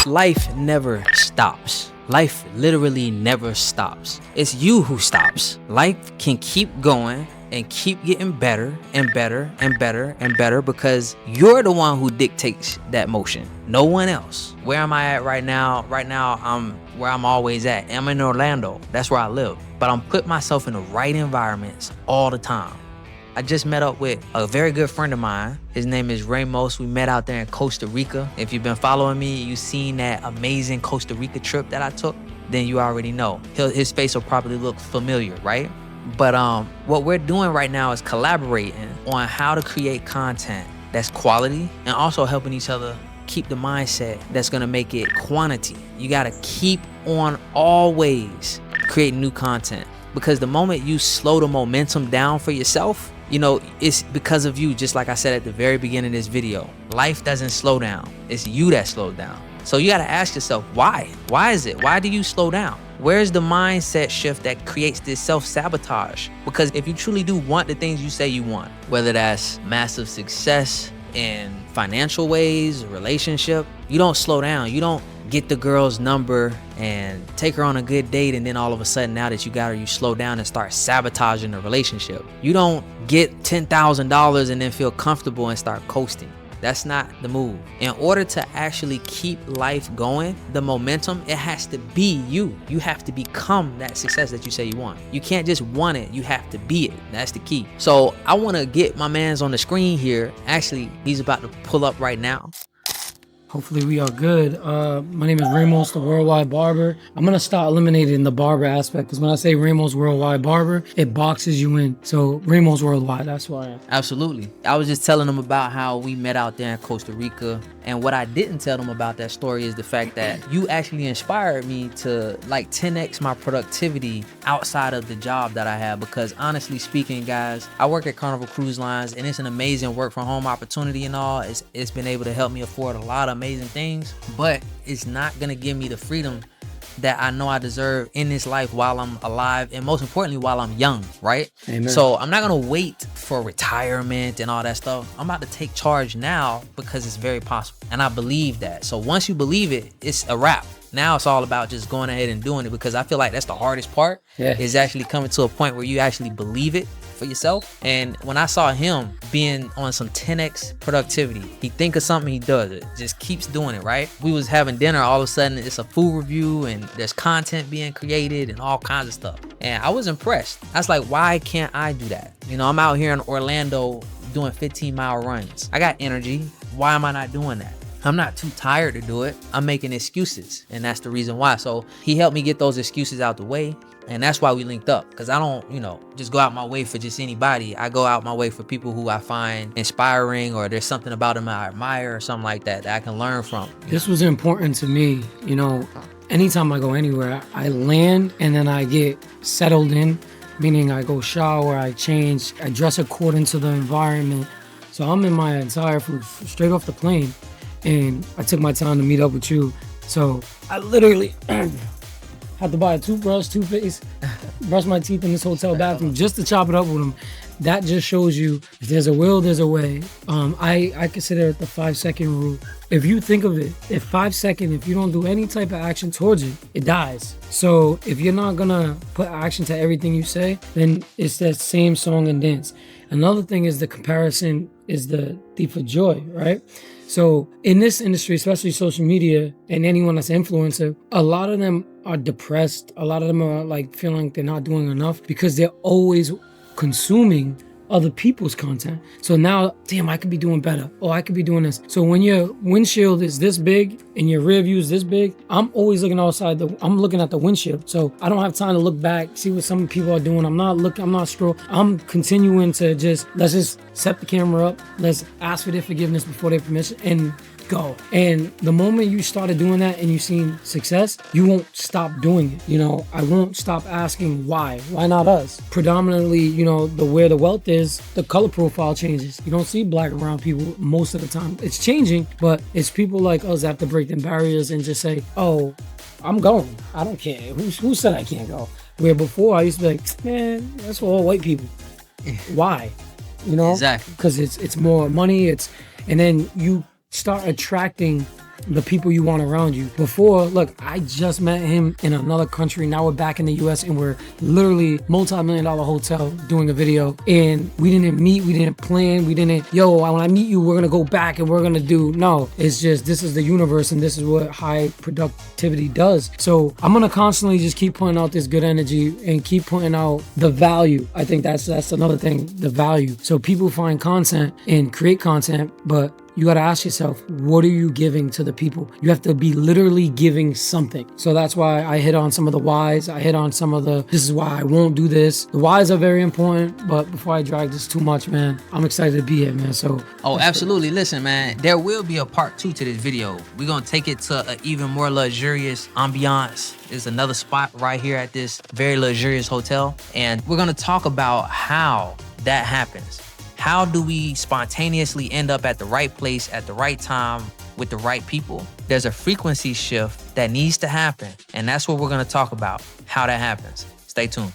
life never stops. Life literally never stops. It's you who stops. Life can keep going and keep getting better and better and better and better because you're the one who dictates that motion. No one else. Where am I at right now? Right now, I'm where I'm always at. I'm in Orlando. That's where I live. But I'm putting myself in the right environments all the time. I just met up with a very good friend of mine. His name is Ramos. We met out there in Costa Rica. If you've been following me, you've seen that amazing Costa Rica trip that I took, then you already know. His face will probably look familiar, right? But what we're doing right now is collaborating on how to create content that's quality and also helping each other keep the mindset that's gonna make it quantity. You gotta keep on always creating new content because the moment you slow the momentum down for yourself, you know, it's because of you, just like I said at the very beginning of this video. Life doesn't slow down. It's you that slows down. So you gotta ask yourself, why? Why is it? Why do you slow down? Where's the mindset shift that creates this self-sabotage? Because if you truly do want the things you say you want, whether that's massive success in financial ways, relationship, you don't slow down. You don't get the girl's number and take her on a good date and then all of a sudden now that you got her, you slow down and start sabotaging the relationship. You don't get $10,000 and then feel comfortable and start coasting. That's not the move. In order to actually keep life going, the momentum, it has to be you. You have to become that success that you say you want. You can't just want it, you have to be it. That's the key. So I wanna get my man's on the screen here. Actually, he's about to pull up right now. Hopefully we are good. My name is Ramos, the Worldwide Barber. I'm gonna start eliminating the barber aspect because when I say Ramos Worldwide Barber, it boxes you in. So Ramos Worldwide, that's why I am. Absolutely. I was just telling them about how we met out there in Costa Rica. And what I didn't tell them about that story is the fact that you actually inspired me to like 10x my productivity outside of the job that I have. Because honestly speaking, guys, I work at Carnival Cruise Lines and it's an amazing work from home opportunity and all. It's been able to help me afford a lot of amazing things, but it's not gonna give me the freedom that I know I deserve in this life while I'm alive and most importantly while I'm young, right? Amen. So I'm not gonna wait for retirement and all that stuff. I'm about to take charge now because it's very possible and I believe that. So once you believe it, it's a wrap. Now it's all about just going ahead and doing it because I feel like that's the hardest part, is actually coming to a point where you actually believe it for yourself. And when I saw him being on some 10x productivity, he think of something, he does it, just keeps doing it, right? We was having dinner, all of a sudden it's a food review and there's content being created and all kinds of stuff. And I was impressed. I was like, why can't I do that? You know, I'm out here in Orlando doing 15-mile runs. I got energy. Why am I not doing that? I'm not too tired to do it. I'm making excuses, and that's the reason why. So he helped me get those excuses out the way, and that's why we linked up. Because I don't, you know, just go out my way for just anybody. I go out my way for people who I find inspiring or there's something about them I admire or something like that that I can learn from. This was important to me. You know, anytime I go anywhere, I land and then I get settled in, meaning I go shower, I change, I dress according to the environment. So I'm in my attire from straight off the plane. And I took my time to meet up with you. So I literally had to buy a toothbrush, toothpaste, brush my teeth in this hotel bathroom just to chop it up with him. That just shows you if there's a will, there's a way. I consider it the 5-second rule. If you think of it, if 5 seconds, if you don't do any type of action towards it, it dies. So if you're not gonna put action to everything you say, then it's that same song and dance. Another thing is the comparison is the thief of joy, right? So in this industry, especially social media and anyone that's an influencer, a lot of them are depressed. A lot of them are like feeling like they're not doing enough because they're always consuming other people's content. So now, damn, I could be doing better. Oh, I could be doing this. So when your windshield is this big and your rear view is this big, I'm always looking outside. I'm looking at the windshield. So I don't have time to look back, see what some people are doing. I'm not scrolling. I'm continuing to let's just set the camera up. Let's ask for their forgiveness before their permission and go. And the moment you started doing that and you seen success, you won't stop doing it. You know, I won't stop asking why. Why not us? Predominantly, you know, where the wealth is, the color profile changes. You don't see black and brown people most of the time. It's changing, but it's people like us that have to break them barriers and just say, oh, I'm going. I don't care. Who said I can't go? Where before I used to be like, man, that's for all white people. Why? You know? Exactly. Because it's more money. And then you start attracting the people you want around you. Before, look, I just met him in another country. Now we're back in the US and we're literally multi-million-dollar hotel doing a video. And we didn't meet, we didn't plan, we didn't, yo, when I meet you, we're gonna go back and we're gonna do, no. It's just, this is the universe and this is what high productivity does. So I'm gonna constantly just keep putting out this good energy and keep putting out the value. I think that's another thing, the value. So people find content and create content, but you got to ask yourself, what are you giving to the people? You have to be literally giving something. So that's why I hit on some of the whys. I hit on some of the, this is why I won't do this. The whys are very important, but before I drag this too much, man, I'm excited to be here, man. So. Oh, absolutely. Listen, man, there will be a part 2 to this video. We're going to take it to an even more luxurious ambiance. There's another spot right here at this very luxurious hotel. And we're going to talk about how that happens. How do we spontaneously end up at the right place at the right time with the right people? There's a frequency shift that needs to happen, and that's what we're going to talk about, how that happens. Stay tuned.